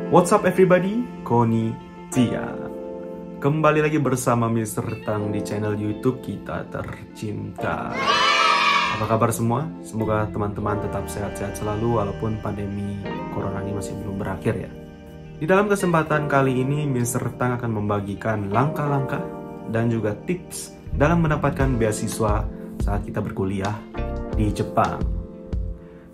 What's up everybody, Konnichiwa. Kembali lagi bersama Mr. Tang di channel YouTube kita tercinta. Apa kabar semua? Semoga teman-teman tetap sehat-sehat selalu walaupun pandemi corona ini masih belum berakhir ya. Di dalam kesempatan kali ini Mr. Tang akan membagikan langkah-langkah dan juga tips dalam mendapatkan beasiswa saat kita berkuliah di Jepang.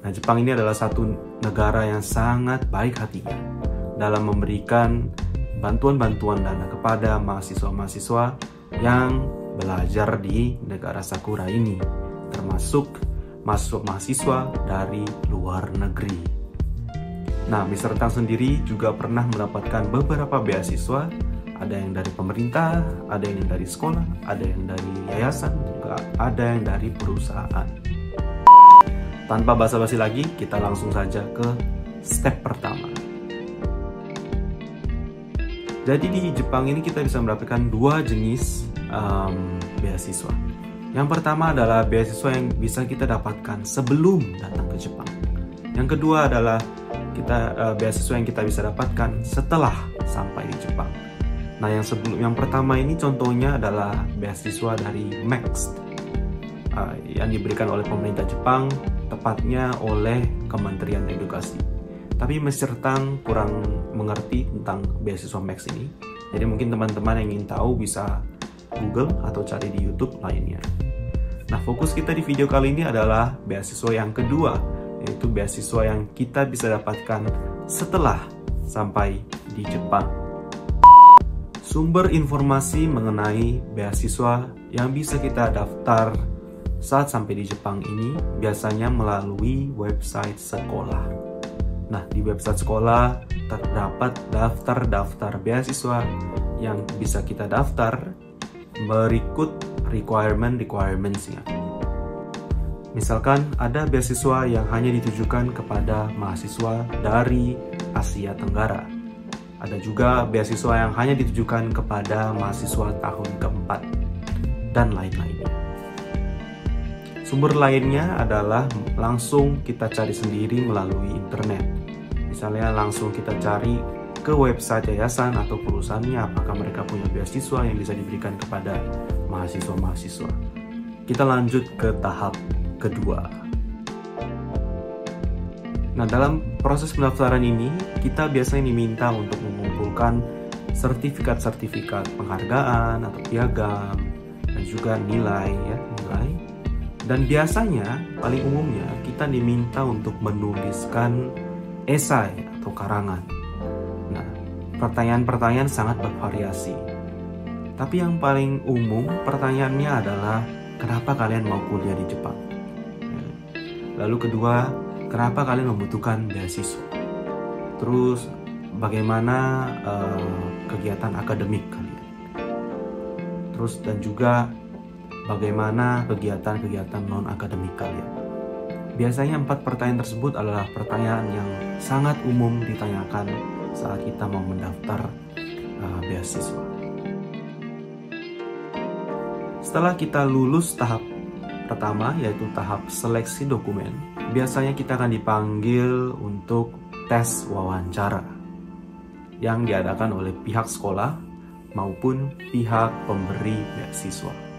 Nah, Jepang ini adalah satu negara yang sangat baik hatinya dalam memberikan bantuan-bantuan dana kepada mahasiswa-mahasiswa yang belajar di negara Sakura ini, termasuk mahasiswa dari luar negeri. Nah, Mr. Tang sendiri juga pernah mendapatkan beberapa beasiswa, ada yang dari pemerintah, ada yang dari sekolah, ada yang dari yayasan, juga ada yang dari perusahaan. Tanpa basa-basi lagi, kita langsung saja ke step pertama. Jadi di Jepang ini kita bisa mendapatkan dua jenis beasiswa. Yang pertama adalah beasiswa yang bisa kita dapatkan sebelum datang ke Jepang. Yang kedua adalah beasiswa yang kita bisa dapatkan setelah sampai di Jepang. Nah, yang pertama ini contohnya adalah beasiswa dari MEXT yang diberikan oleh pemerintah Jepang, tepatnya oleh Kementerian Edukasi. Tapi Mr. Tang kurang mengerti tentang beasiswa MEXT ini. Jadi mungkin teman-teman yang ingin tahu bisa Google atau cari di YouTube lainnya. Nah, fokus kita di video kali ini adalah beasiswa yang kedua, yaitu beasiswa yang kita bisa dapatkan setelah sampai di Jepang. Sumber informasi mengenai beasiswa yang bisa kita daftar saat sampai di Jepang ini biasanya melalui website sekolah. Nah, di website sekolah terdapat daftar-daftar beasiswa yang bisa kita daftar berikut requirements-nya. Misalkan ada beasiswa yang hanya ditujukan kepada mahasiswa dari Asia Tenggara. Ada juga beasiswa yang hanya ditujukan kepada mahasiswa tahun keempat, dan lain-lainnya. Sumber lainnya adalah langsung kita cari sendiri melalui internet. Misalnya langsung kita cari ke website yayasan atau perusahaannya apakah mereka punya beasiswa yang bisa diberikan kepada mahasiswa-mahasiswa. Kita lanjut ke tahap kedua. Nah, dalam proses pendaftaran ini kita biasanya diminta untuk mengumpulkan sertifikat-sertifikat penghargaan atau piagam dan juga nilai. Dan biasanya paling umumnya kita diminta untuk menuliskan esai atau karangan. Nah, pertanyaan-pertanyaan sangat bervariasi. Tapi yang paling umum pertanyaannya adalah kenapa kalian mau kuliah di Jepang? Lalu kedua, kenapa kalian membutuhkan beasiswa? Terus bagaimana kegiatan akademik kalian? Terus dan juga bagaimana kegiatan-kegiatan non-akademik kalian? Biasanya 4 pertanyaan tersebut adalah pertanyaan yang sangat umum ditanyakan saat kita mau mendaftar beasiswa. Setelah kita lulus tahap pertama, yaitu tahap seleksi dokumen, biasanya kita akan dipanggil untuk tes wawancara yang diadakan oleh pihak sekolah maupun pihak pemberi beasiswa.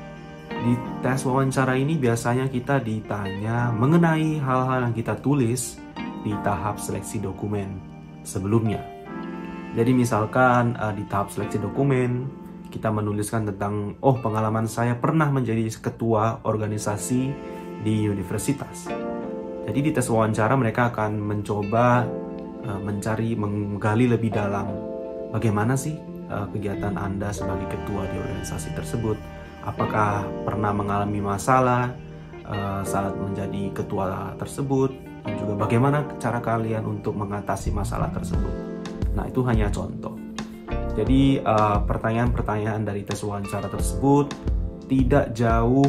Di tes wawancara ini biasanya kita ditanya mengenai hal-hal yang kita tulis di tahap seleksi dokumen sebelumnya. Jadi misalkan di tahap seleksi dokumen kita menuliskan tentang pengalaman saya pernah menjadi ketua organisasi di universitas. Jadi di tes wawancara mereka akan mencoba menggali lebih dalam bagaimana sih kegiatan Anda sebagai ketua di organisasi tersebut. Apakah pernah mengalami masalah saat menjadi ketua tersebut, dan juga bagaimana cara kalian untuk mengatasi masalah tersebut. Nah, itu hanya contoh. Jadi pertanyaan-pertanyaan dari tes wawancara tersebut tidak jauh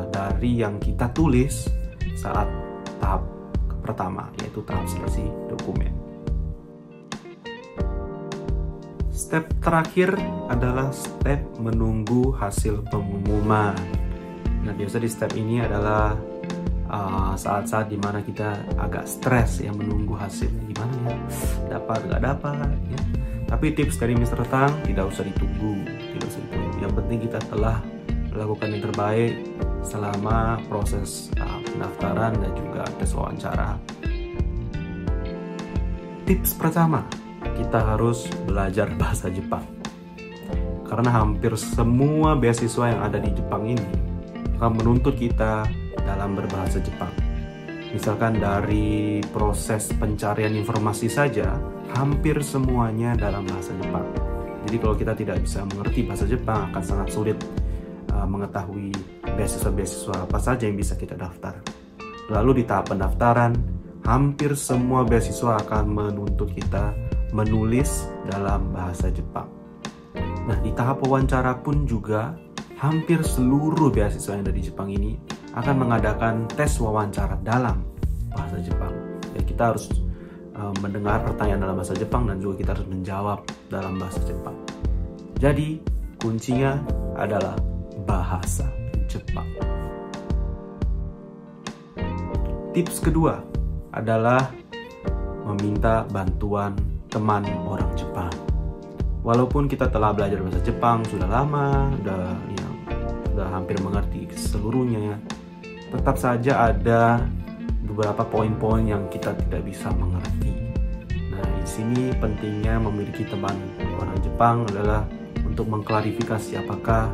dari yang kita tulis saat tahap pertama, yaitu tahap seleksi dokumen. Step terakhir adalah step menunggu hasil pengumuman. Nah, biasa di step ini adalah saat-saat dimana kita agak stres ya menunggu hasilnya gimana ya, dapat nggak dapat ya. Tapi tips dari Mr. Tang, tidak usah ditunggu. Yang penting kita telah melakukan yang terbaik selama proses pendaftaran dan juga tes wawancara. Tips pertama, kita harus belajar bahasa Jepang. Karena hampir semua beasiswa yang ada di Jepang ini akan menuntut kita dalam berbahasa Jepang. Misalkan dari proses pencarian informasi saja, hampir semuanya dalam bahasa Jepang. Jadi kalau kita tidak bisa mengerti bahasa Jepang, akan sangat sulit mengetahui beasiswa-beasiswa apa saja yang bisa kita daftar. Lalu di tahap pendaftaran, hampir semua beasiswa akan menuntut kita menulis dalam bahasa Jepang. Nah, di tahap wawancara pun juga hampir seluruh beasiswa yang ada di Jepang ini akan mengadakan tes wawancara dalam bahasa Jepang. Ya, kita harus mendengar pertanyaan dalam bahasa Jepang dan juga kita harus menjawab dalam bahasa Jepang. Jadi, kuncinya adalah bahasa Jepang. Tips kedua adalah meminta bantuan teman orang Jepang. Walaupun kita telah belajar bahasa Jepang sudah lama, sudah hampir mengerti seluruhnya, tetap saja ada beberapa poin-poin yang kita tidak bisa mengerti. Nah, di sini pentingnya memiliki teman orang Jepang adalah untuk mengklarifikasi apakah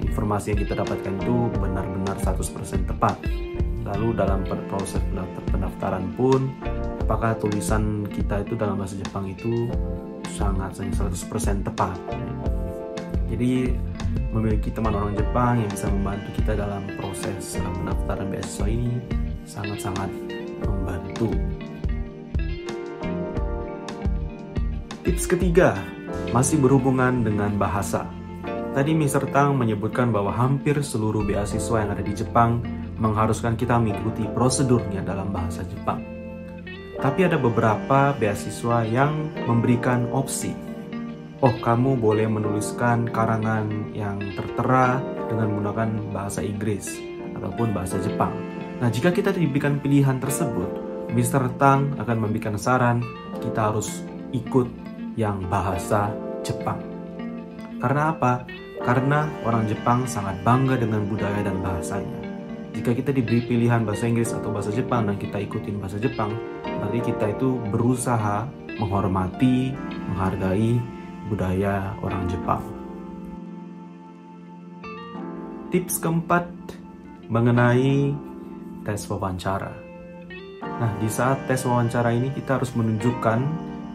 informasi yang kita dapatkan itu benar-benar 100% tepat. Lalu dalam proses pendaftaran pun, apakah tulisan kita itu dalam bahasa Jepang itu sangat 100% tepat. Jadi memiliki teman orang Jepang yang bisa membantu kita dalam proses pendaftaran beasiswa ini sangat-sangat membantu. Tips ketiga masih berhubungan dengan bahasa. Tadi Mr. Tang menyebutkan bahwa hampir seluruh beasiswa yang ada di Jepang mengharuskan kita mengikuti prosedurnya dalam bahasa Jepang. Tapi ada beberapa beasiswa yang memberikan opsi. Oh, kamu boleh menuliskan karangan yang tertera dengan menggunakan bahasa Inggris ataupun bahasa Jepang. Nah, jika kita diberikan pilihan tersebut, Mr. Tang akan memberikan saran kita harus ikut yang bahasa Jepang. Karena apa? Karena orang Jepang sangat bangga dengan budaya dan bahasanya. Jika kita diberi pilihan bahasa Inggris atau bahasa Jepang dan kita ikutin bahasa Jepang, berarti kita itu berusaha menghormati, menghargai budaya orang Jepang. Tips keempat mengenai tes wawancara. Nah, di saat tes wawancara ini kita harus menunjukkan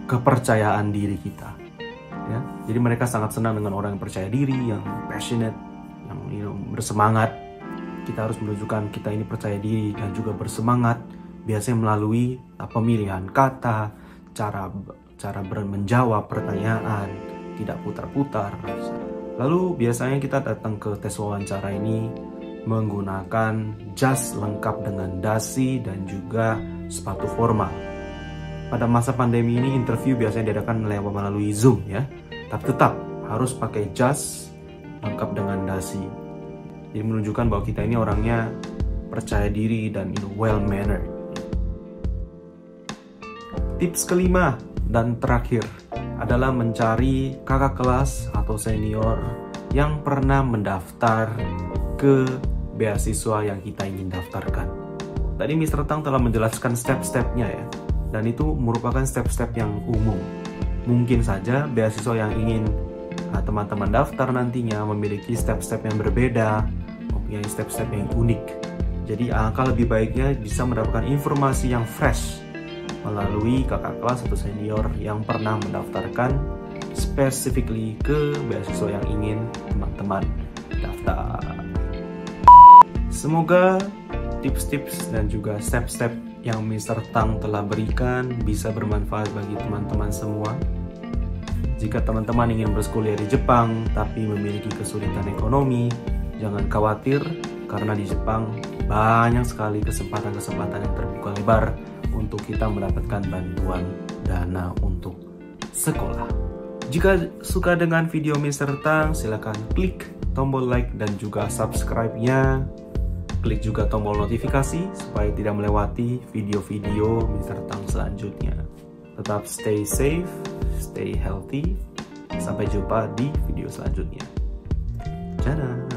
kepercayaan diri kita. Ya, jadi mereka sangat senang dengan orang yang percaya diri, yang passionate, yang bersemangat. Kita harus menunjukkan kita ini percaya diri dan juga bersemangat, biasanya melalui pemilihan kata, cara menjawab pertanyaan, tidak putar-putar. Lalu biasanya kita datang ke tes wawancara ini menggunakan jas lengkap dengan dasi dan juga sepatu formal. Pada masa pandemi ini interview biasanya diadakan melalui Zoom ya, tapi tetap harus pakai jas lengkap dengan dasi. Jadi menunjukkan bahwa kita ini orangnya percaya diri dan well mannered. Tips kelima dan terakhir adalah mencari kakak kelas atau senior yang pernah mendaftar ke beasiswa yang kita ingin daftarkan. Tadi Mr. Tang telah menjelaskan step-stepnya ya, dan itu merupakan step-step yang umum. Mungkin saja beasiswa yang ingin teman-teman daftar nantinya memiliki step-step yang berbeda, mempunyai step-step yang unik. Jadi alangkah lebih baiknya bisa mendapatkan informasi yang fresh melalui kakak kelas atau senior yang pernah mendaftarkan specifically ke beasiswa yang ingin teman-teman daftar. Semoga tips-tips dan juga step-step yang Mr. Tang telah berikan bisa bermanfaat bagi teman-teman semua. Jika teman-teman ingin berkuliah di Jepang tapi memiliki kesulitan ekonomi, jangan khawatir karena di Jepang banyak sekali kesempatan-kesempatan yang terbuka lebar untuk kita mendapatkan bantuan dana untuk sekolah. Jika suka dengan video Mr. Tang, silakan klik tombol like dan juga subscribe-nya. Klik juga tombol notifikasi supaya tidak melewati video-video Mr. Tang selanjutnya. Tetap stay safe, stay healthy. Sampai jumpa di video selanjutnya. Dadah!